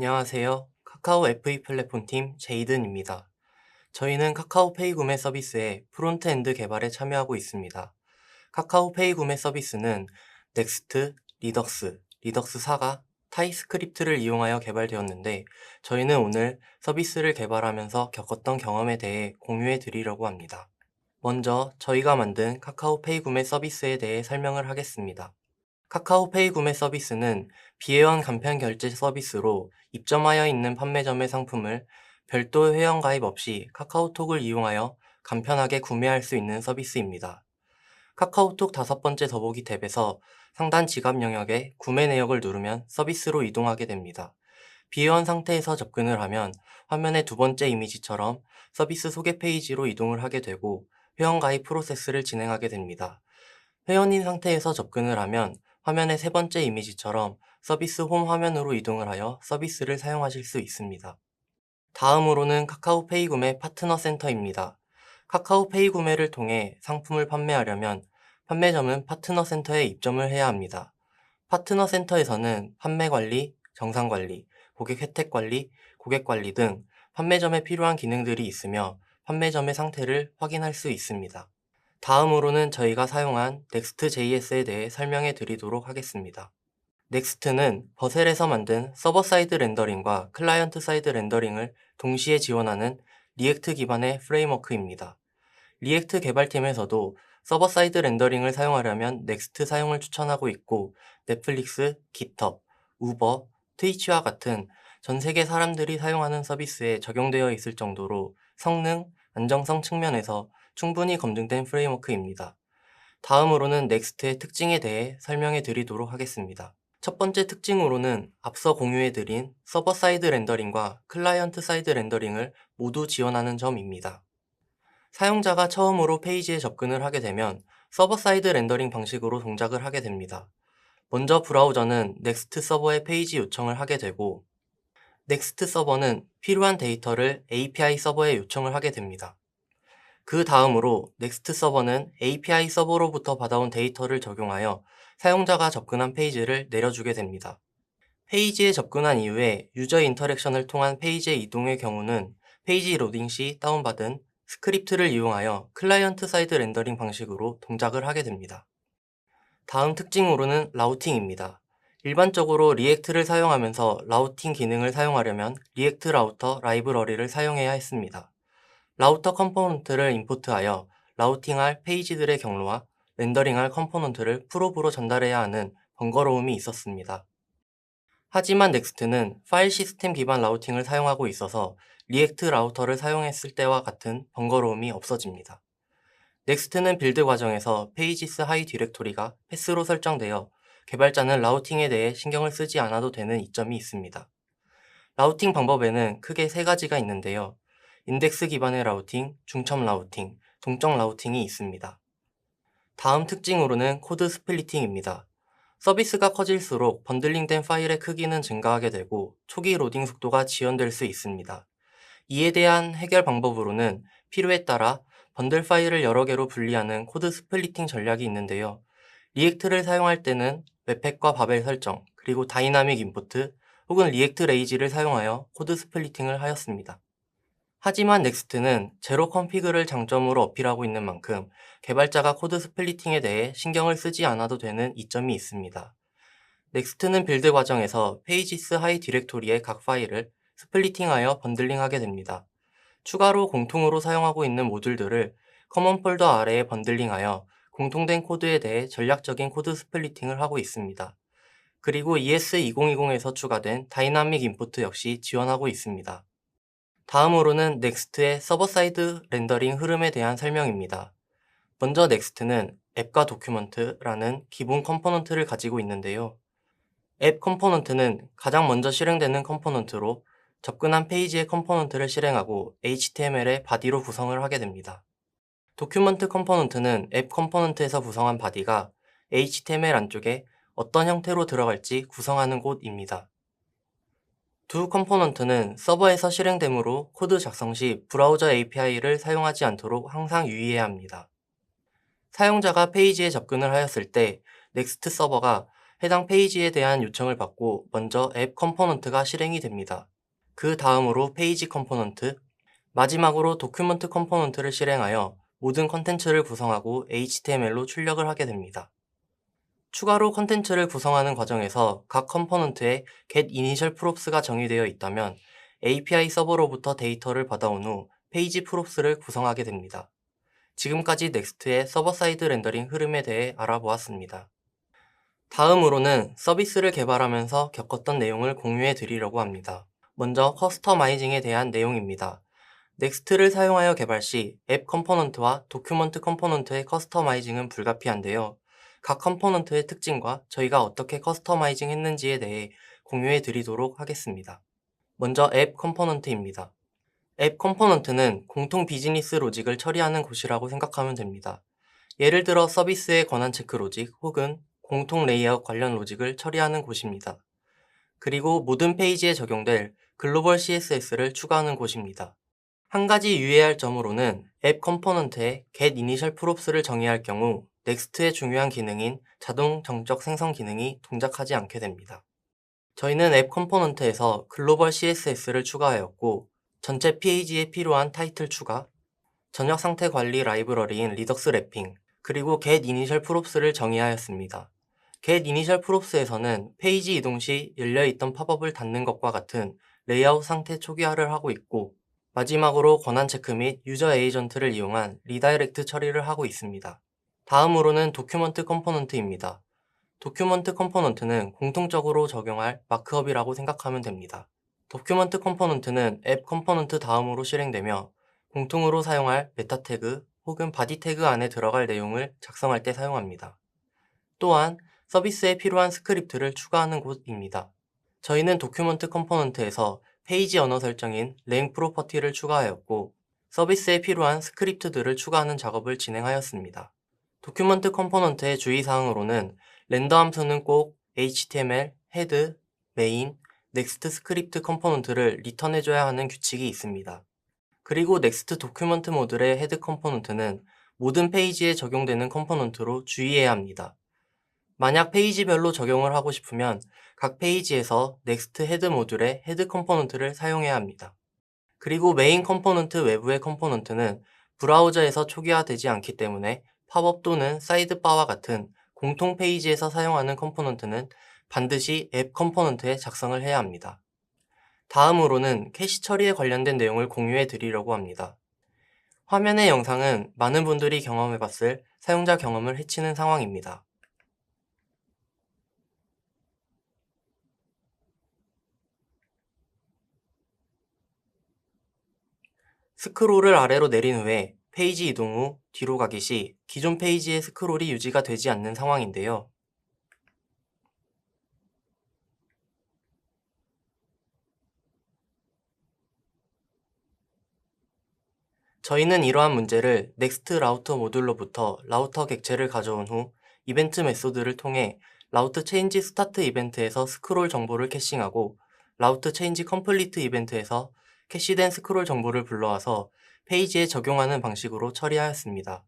안녕하세요. 카카오 FA 플랫폼 팀 제이든입니다. 저희는 카카오페이 구매 서비스의 프론트엔드 개발에 참여하고 있습니다. 카카오페이 구매 서비스는 넥스트, 리덕스 4가 타입스크립트를 이용하여 개발되었는데 저희는 오늘 서비스를 개발하면서 겪었던 경험에 대해 공유해 드리려고 합니다. 먼저 저희가 만든 카카오페이 구매 서비스에 대해 설명을 하겠습니다. 카카오페이 구매 서비스는 비회원 간편 결제 서비스로 입점하여 있는 판매점의 상품을 별도 회원 가입 없이 카카오톡을 이용하여 간편하게 구매할 수 있는 서비스입니다. 카카오톡 5번째 더보기 탭에서 상단 지갑 영역에 구매 내역을 누르면 서비스로 이동하게 됩니다. 비회원 상태에서 접근을 하면 화면의 2번째 이미지처럼 서비스 소개 페이지로 이동을 하게 되고 회원 가입 프로세스를 진행하게 됩니다. 회원인 상태에서 접근을 하면 화면의 3번째 이미지처럼 서비스 홈 화면으로 이동을 하여 서비스를 사용하실 수 있습니다. 다음으로는 카카오페이 구매 파트너 센터입니다. 카카오페이 구매를 통해 상품을 판매하려면 판매점은 파트너 센터에 입점을 해야 합니다. 파트너 센터에서는 판매 관리, 정상 관리, 고객 혜택 관리, 고객 관리 등 판매점에 필요한 기능들이 있으며 판매점의 상태를 확인할 수 있습니다. 다음으로는 저희가 사용한 Next.js에 대해 설명해 드리도록 하겠습니다. Next는 버셀에서 만든 서버 사이드 렌더링과 클라이언트 사이드 렌더링을 동시에 지원하는 리액트 기반의 프레임워크입니다. 리액트 개발팀에서도 서버 사이드 렌더링을 사용하려면 Next 사용을 추천하고 있고 넷플릭스, 깃허브, 우버, 트위치와 같은 전 세계 사람들이 사용하는 서비스에 적용되어 있을 정도로 성능, 안정성 측면에서 충분히 검증된 프레임워크입니다. 다음으로는 넥스트의 특징에 대해 설명해 드리도록 하겠습니다. 첫 번째 특징으로는 앞서 공유해 드린 서버 사이드 렌더링과 클라이언트 사이드 렌더링을 모두 지원하는 점입니다. 사용자가 처음으로 페이지에 접근을 하게 되면 서버 사이드 렌더링 방식으로 동작을 하게 됩니다. 먼저 브라우저는 넥스트 서버에 페이지 요청을 하게 되고 넥스트 서버는 필요한 데이터를 API 서버에 요청을 하게 됩니다. 그 다음으로 넥스트 서버는 API 서버로부터 받아온 데이터를 적용하여 사용자가 접근한 페이지를 내려주게 됩니다. 페이지에 접근한 이후에 유저 인터랙션을 통한 페이지의 이동의 경우는 페이지 로딩 시 다운받은 스크립트를 이용하여 클라이언트 사이드 렌더링 방식으로 동작을 하게 됩니다. 다음 특징으로는 라우팅입니다. 일반적으로 리액트를 사용하면서 라우팅 기능을 사용하려면 리액트 라우터 라이브러리를 사용해야 했습니다. 라우터 컴포넌트를 임포트하여 라우팅할 페이지들의 경로와 렌더링할 컴포넌트를 프롭으로 전달해야 하는 번거로움이 있었습니다. 하지만 넥스트는 파일 시스템 기반 라우팅을 사용하고 있어서 리액트 라우터를 사용했을 때와 같은 번거로움이 없어집니다. 넥스트는 빌드 과정에서 페이지스 하이 디렉토리가 패스로 설정되어 개발자는 라우팅에 대해 신경을 쓰지 않아도 되는 이점이 있습니다. 라우팅 방법에는 크게 3가지가 있는데요. 인덱스 기반의 라우팅, 중첩 라우팅, 동적 라우팅이 있습니다. 다음 특징으로는 코드 스플리팅입니다. 서비스가 커질수록 번들링된 파일의 크기는 증가하게 되고 초기 로딩 속도가 지연될 수 있습니다. 이에 대한 해결 방법으로는 필요에 따라 번들 파일을 여러 개로 분리하는 코드 스플리팅 전략이 있는데요. 리액트를 사용할 때는 웹팩과 바벨 설정, 그리고 다이나믹 임포트 혹은 리액트 레이지를 사용하여 코드 스플리팅을 하였습니다. 하지만 넥스트는 제로 컨피그를 장점으로 어필하고 있는 만큼 개발자가 코드 스플리팅에 대해 신경을 쓰지 않아도 되는 이점이 있습니다. 넥스트는 빌드 과정에서 페이지스 하이 디렉토리의 각 파일을 스플리팅하여 번들링하게 됩니다. 추가로 공통으로 사용하고 있는 모듈들을 커먼 폴더 아래에 번들링하여 공통된 코드에 대해 전략적인 코드 스플리팅을 하고 있습니다. 그리고 ES2020에서 추가된 다이나믹 임포트 역시 지원하고 있습니다. 다음으로는 넥스트의 서버 사이드 렌더링 흐름에 대한 설명입니다. 먼저 넥스트는 앱과 도큐먼트라는 기본 컴포넌트를 가지고 있는데요. 앱 컴포넌트는 가장 먼저 실행되는 컴포넌트로 접근한 페이지의 컴포넌트를 실행하고 HTML의 바디로 구성을 하게 됩니다. 도큐먼트 컴포넌트는 앱 컴포넌트에서 구성한 바디가 HTML 안쪽에 어떤 형태로 들어갈지 구성하는 곳입니다. 두 컴포넌트는 서버에서 실행되므로 코드 작성 시 브라우저 API를 사용하지 않도록 항상 유의해야 합니다. 사용자가 페이지에 접근을 하였을 때 넥스트 서버가 해당 페이지에 대한 요청을 받고 먼저 앱 컴포넌트가 실행이 됩니다. 그 다음으로 페이지 컴포넌트, 마지막으로 도큐먼트 컴포넌트를 실행하여 모든 컨텐츠를 구성하고 HTML로 출력을 하게 됩니다. 추가로 컨텐츠를 구성하는 과정에서 각 컴포넌트에 getInitialProps가 정의되어 있다면 API 서버로부터 데이터를 받아온 후 페이지 props를 구성하게 됩니다. 지금까지 넥스트의 서버사이드 렌더링 흐름에 대해 알아보았습니다. 다음으로는 서비스를 개발하면서 겪었던 내용을 공유해 드리려고 합니다. 먼저 커스터마이징에 대한 내용입니다. 넥스트를 사용하여 개발 시 앱 컴포넌트와 도큐먼트 컴포넌트의 커스터마이징은 불가피한데요. 각 컴포넌트의 특징과 저희가 어떻게 커스터마이징 했는지에 대해 공유해 드리도록 하겠습니다. 먼저 앱 컴포넌트입니다. 앱 컴포넌트는 공통 비즈니스 로직을 처리하는 곳이라고 생각하면 됩니다. 예를 들어 서비스의 권한 체크 로직 혹은 공통 레이아웃 관련 로직을 처리하는 곳입니다. 그리고 모든 페이지에 적용될 글로벌 CSS를 추가하는 곳입니다. 한 가지 유의해야 할 점으로는 앱 컴포넌트에 getInitialProps를 정의할 경우 넥스트의 중요한 기능인 자동 정적 생성 기능이 동작하지 않게 됩니다. 저희는 앱 컴포넌트에서 글로벌 CSS를 추가하였고 전체 페이지에 필요한 타이틀 추가, 전역 상태 관리 라이브러리인 리덕스 랩핑, 그리고 getInitialProps를 정의하였습니다. getInitialProps에서는 페이지 이동 시 열려있던 팝업을 닫는 것과 같은 레이아웃 상태 초기화를 하고 있고 마지막으로 권한 체크 및 유저 에이전트를 이용한 리다이렉트 처리를 하고 있습니다. 다음으로는 도큐먼트 컴포넌트입니다. 도큐먼트 컴포넌트는 공통적으로 적용할 마크업이라고 생각하면 됩니다. 도큐먼트 컴포넌트는 앱 컴포넌트 다음으로 실행되며 공통으로 사용할 메타 태그 혹은 바디 태그 안에 들어갈 내용을 작성할 때 사용합니다. 또한 서비스에 필요한 스크립트를 추가하는 곳입니다. 저희는 도큐먼트 컴포넌트에서 페이지 언어 설정인 랭 프로퍼티를 추가하였고 서비스에 필요한 스크립트들을 추가하는 작업을 진행하였습니다. 도큐먼트 컴포넌트의 주의사항으로는 렌더 함수는 꼭 HTML, 헤드, 메인, 넥스트 스크립트 컴포넌트를 리턴해줘야 하는 규칙이 있습니다. 그리고 넥스트 도큐먼트 모듈의 헤드 컴포넌트는 모든 페이지에 적용되는 컴포넌트로 주의해야 합니다. 만약 페이지별로 적용을 하고 싶으면 각 페이지에서 넥스트 헤드 모듈의 헤드 컴포넌트를 사용해야 합니다. 그리고 메인 컴포넌트 외부의 컴포넌트는 브라우저에서 초기화되지 않기 때문에 팝업 또는 사이드바와 같은 공통 페이지에서 사용하는 컴포넌트는 반드시 앱 컴포넌트에 작성을 해야 합니다. 다음으로는 캐시 처리에 관련된 내용을 공유해 드리려고 합니다. 화면의 영상은 많은 분들이 경험해봤을 사용자 경험을 해치는 상황입니다. 스크롤을 아래로 내린 후에 페이지 이동 후 뒤로 가기 시 기존 페이지의 스크롤이 유지가 되지 않는 상황인데요. 저희는 이러한 문제를 넥스트 라우터 모듈로부터 라우터 객체를 가져온 후 이벤트 메소드를 통해 라우트 체인지 스타트 이벤트에서 스크롤 정보를 캐싱하고 라우트 체인지 컴플리트 이벤트에서 캐시된 스크롤 정보를 불러와서 페이지에 적용하는 방식으로 처리하였습니다.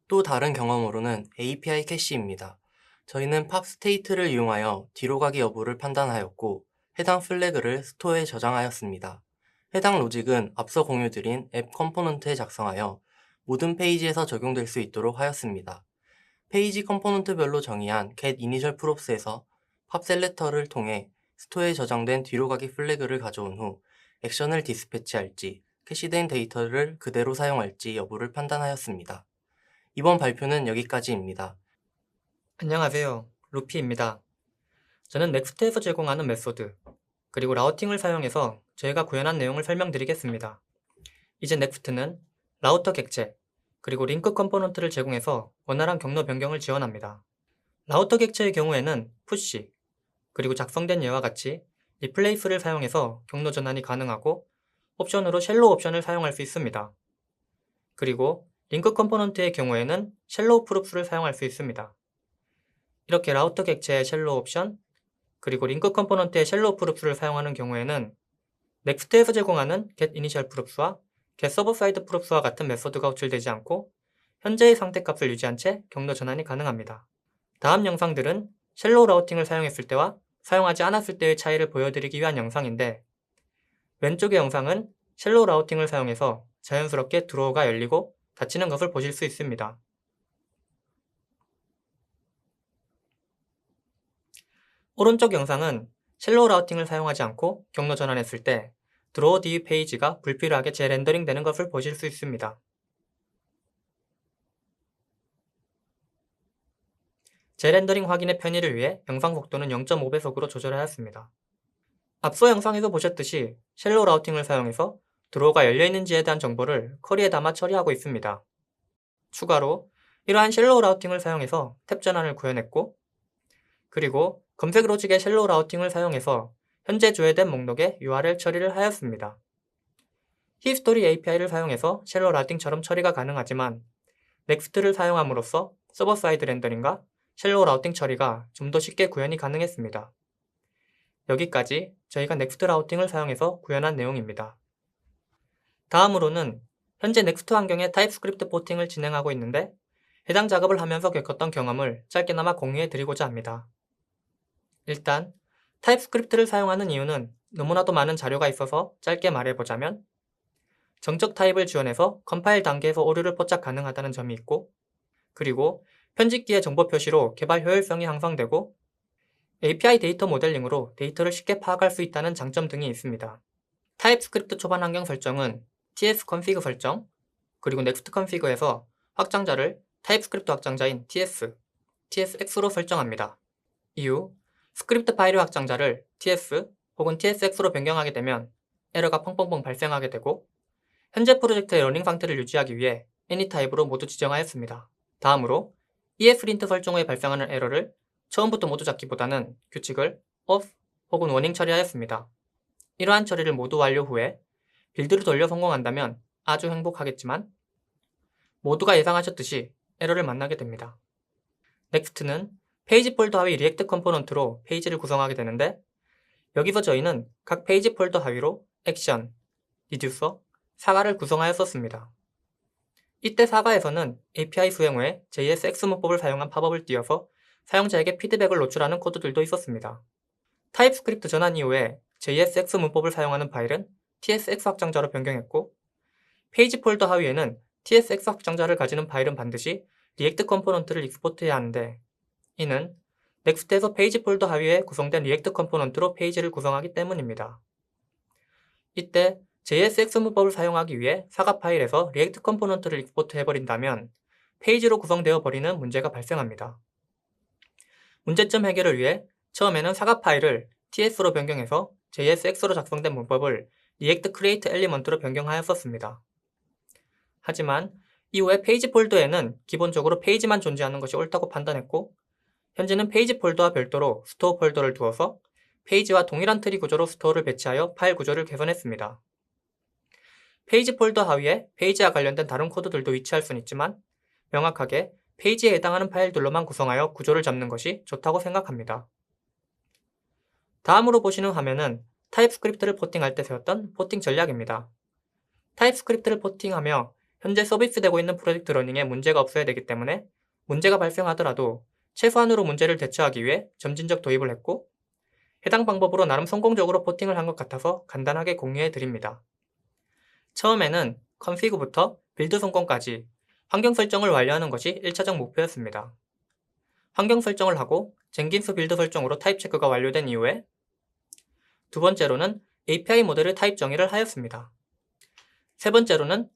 또 다른 경험으로는 API 캐시입니다. 저희는 팝 스테이트를 이용하여 뒤로 가기 여부를 판단하였고 해당 플래그를 스토어에 저장하였습니다. 해당 로직은 앞서 공유드린 앱 컴포넌트에 작성하여 모든 페이지에서 적용될 수 있도록 하였습니다. 페이지 컴포넌트별로 정의한 getInitialProps에서 팝 셀렉터를 통해 스토어에 저장된 뒤로 가기 플래그를 가져온 후 액션을 디스패치할지 캐시된 데이터를 그대로 사용할지 여부를 판단하였습니다. 이번 발표는 여기까지입니다. 안녕하세요. 루피입니다. 저는 넥스트에서 제공하는 메소드, 그리고 라우팅을 사용해서 저희가 구현한 내용을 설명드리겠습니다. 이제 넥스트는 라우터 객체, 그리고 링크 컴포넌트를 제공해서 원활한 경로 변경을 지원합니다. 라우터 객체의 경우에는 푸시, 그리고 작성된 예와 같이 리플레이스를 사용해서 경로 전환이 가능하고 옵션으로 쉘로우 옵션을 사용할 수 있습니다. 그리고 링크 컴포넌트의 경우에는 쉘로우 프룹스를 사용할 수 있습니다. 이렇게 라우터 객체의 쉘로우 옵션, 그리고 링크 컴포넌트의 쉘로우 프룹스를 사용하는 경우에는 넥스트에서 제공하는 getInitialProps와 getServerSideProps와 같은 메소드가 호출되지 않고 현재의 상태값을 유지한 채 경로 전환이 가능합니다. 다음 영상들은 쉘로우 라우팅을 사용했을 때와 사용하지 않았을 때의 차이를 보여드리기 위한 영상인데, 왼쪽의 영상은 쉘로우 라우팅을 사용해서 자연스럽게 드로어가 열리고 닫히는 것을 보실 수 있습니다. 오른쪽 영상은 쉘로우 라우팅을 사용하지 않고 경로 전환했을 때 드로어 DB 페이지가 불필요하게 재렌더링 되는 것을 보실 수 있습니다. 재렌더링 확인의 편의를 위해 영상 속도는 0.5배속으로 조절하였습니다. 앞서 영상에서 보셨듯이 쉘로우 라우팅을 사용해서 드로어가 열려있는지에 대한 정보를 쿼리에 담아 처리하고 있습니다. 추가로 이러한 쉘로우 라우팅을 사용해서 탭 전환을 구현했고, 그리고 검색 로직의 쉘로우 라우팅을 사용해서 현재 조회된 목록에 URL 처리를 하였습니다. 히스토리 API를 사용해서 쉘로우 라우팅처럼 처리가 가능하지만 넥스트를 사용함으로써 서버 사이드 렌더링과 쉘로우 라우팅 처리가 좀 더 쉽게 구현이 가능했습니다. 여기까지 저희가 넥스트 라우팅을 사용해서 구현한 내용입니다. 다음으로는 현재 넥스트 환경의 타입스크립트 포팅을 진행하고 있는데 해당 작업을 하면서 겪었던 경험을 짧게나마 공유해 드리고자 합니다. 일단 타입스크립트를 사용하는 이유는 너무나도 많은 자료가 있어서 짧게 말해보자면, 정적 타입을 지원해서 컴파일 단계에서 오류를 포착 가능하다는 점이 있고, 그리고 편집기의 정보 표시로 개발 효율성이 향상되고 API 데이터 모델링으로 데이터를 쉽게 파악할 수 있다는 장점 등이 있습니다. 타입스크립트 초반 환경 설정은 tsconfig 설정, 그리고 nextconfig에서 확장자를 타입스크립트 확장자인 tsx로 설정합니다. 이후 스크립트 파일의 확장자를 ts 혹은 tsx로 변경하게 되면 에러가 펑펑펑 발생하게 되고, 현재 프로젝트의 러닝 상태를 유지하기 위해 any타입으로 모두 지정하였습니다. 다음으로 EFLint 설정 후에 발생하는 에러를 처음부터 모두 잡기보다는 규칙을 off 혹은 warning 처리하였습니다. 이러한 처리를 모두 완료 후에 빌드를 돌려 성공한다면 아주 행복하겠지만 모두가 예상하셨듯이 에러를 만나게 됩니다. 넥스트는 페이지 폴더 하위 리액트 컴포넌트로 페이지를 구성하게 되는데, 여기서 저희는 각 페이지 폴더 하위로 액션, 리듀서, 사과를 구성하였었습니다. 이때 사과에서는 API 수행 후에 JSX 문법을 사용한 팝업을 띄워서 사용자에게 피드백을 노출하는 코드들도 있었습니다. 타입스크립트 전환 이후에 JSX 문법을 사용하는 파일은 TSX 확장자로 변경했고, 페이지 폴더 하위에는 TSX 확장자를 가지는 파일은 반드시 리액트 컴포넌트를 익스포트해야 하는데, 이는 넥스트에서 페이지 폴더 하위에 구성된 리액트 컴포넌트로 페이지를 구성하기 때문입니다. 이때 JSX 문법을 사용하기 위해 사과 파일에서 리액트 컴포넌트를 익스포트해버린다면 페이지로 구성되어 버리는 문제가 발생합니다. 문제점 해결을 위해 처음에는 사과 파일을 ts로 변경해서 JSX로 작성된 문법을 리액트 크리에이트 엘리먼트로 변경하였었습니다. 하지만 이후에 페이지 폴더에는 기본적으로 페이지만 존재하는 것이 옳다고 판단했고, 현재는 페이지 폴더와 별도로 스토어 폴더를 두어서 페이지와 동일한 트리 구조로 스토어를 배치하여 파일 구조를 개선했습니다. 페이지 폴더 하위에 페이지와 관련된 다른 코드들도 위치할 수는 있지만 명확하게 페이지에 해당하는 파일들로만 구성하여 구조를 잡는 것이 좋다고 생각합니다. 다음으로 보시는 화면은 타입스크립트를 포팅할 때 세웠던 포팅 전략입니다. 타입스크립트를 포팅하며 현재 서비스되고 있는 프로젝트 러닝에 문제가 없어야 되기 때문에 문제가 발생하더라도 최소한으로 문제를 대처하기 위해 점진적 도입을 했고, 해당 방법으로 나름 성공적으로 포팅을 한 것 같아서 간단하게 공유해 드립니다. 처음에는 컨피그부터 빌드 성공까지 환경 설정을 완료하는 것이 1차적 목표였습니다. 환경 설정을 하고 젠긴스 빌드 설정으로 타입 체크가 완료된 이후에 두 번째로는 API 모델의 타입 정의를 하였습니다. 세 번째로는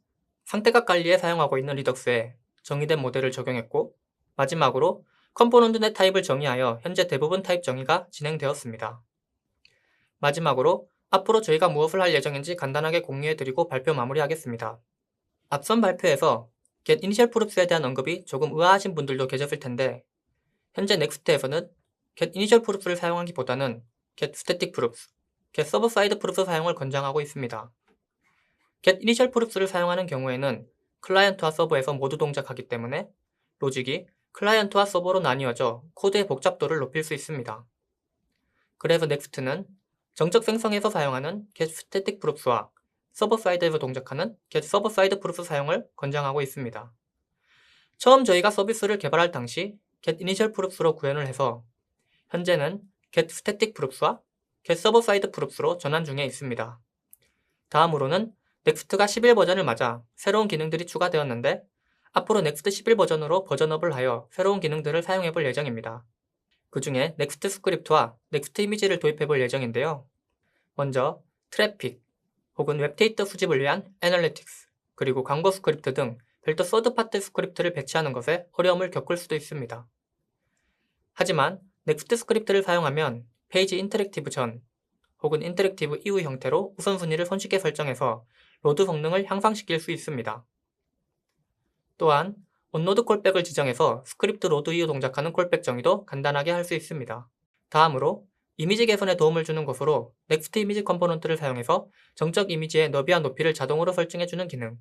상태각 관리에 사용하고 있는 리덕스에 정의된 모델을 적용했고, 마지막으로 컴포넌트 내 타입을 정의하여 현재 대부분 타입 정의가 진행되었습니다. 마지막으로 앞으로 저희가 무엇을 할 예정인지 간단하게 공유해드리고 발표 마무리하겠습니다. 앞선 발표에서 get initial proofs에 대한 언급이 조금 의아하신 분들도 계셨을 텐데, 현재 넥스트에서는 get initial proofs를 사용하기보다는 get static proofs, get server side proofs 사용을 권장하고 있습니다. get initial proofs를 사용하는 경우에는 클라이언트와 서버에서 모두 동작하기 때문에 로직이 클라이언트와 서버로 나뉘어져 코드의 복잡도를 높일 수 있습니다. 그래서 넥스트는 정적 생성에서 사용하는 get static proofs와 서버 사이드에서 동작하는 get server side proofs 사용을 권장하고 있습니다. 처음 저희가 서비스를 개발할 당시 get initial proofs로 구현을 해서 현재는 get static proofs와 get server side proofs로 전환 중에 있습니다. 다음으로는 넥스트가 11 버전을 맞아 새로운 기능들이 추가되었는데 앞으로 넥스트 11 버전으로 버전업을 하여 새로운 기능들을 사용해 볼 예정입니다. 그 중에 넥스트 스크립트와 넥스트 이미지를 도입해 볼 예정인데요. 먼저 트래픽 혹은 웹데이터 수집을 위한 애널리틱스 그리고 광고 스크립트 등 별도 서드파트 스크립트를 배치하는 것에 어려움을 겪을 수도 있습니다. 하지만 넥스트 스크립트를 사용하면 페이지 인터랙티브 전 혹은 인터랙티브 이후 형태로 우선순위를 손쉽게 설정해서 로드 성능을 향상시킬 수 있습니다. 또한 온로드 콜백을 지정해서 스크립트 로드 이후 동작하는 콜백 정의도 간단하게 할 수 있습니다. 다음으로 이미지 개선에 도움을 주는 것으로 넥스트 이미지 컴포넌트를 사용해서 정적 이미지의 너비와 높이를 자동으로 설정해주는 기능,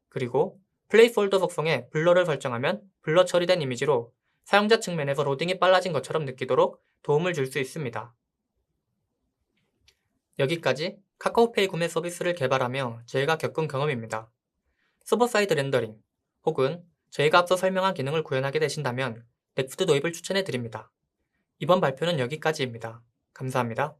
그리고 플레이스홀더 속성에 블러를 설정하면 블러 처리된 이미지로 사용자 측면에서 로딩이 빨라진 것처럼 느끼도록 도움을 줄 수 있습니다. 여기까지 카카오페이 구매 서비스를 개발하며 저희가 겪은 경험입니다. 서버사이드 렌더링 혹은 저희가 앞서 설명한 기능을 구현하게 되신다면 넥스트 도입을 추천해 드립니다. 이번 발표는 여기까지입니다. 감사합니다.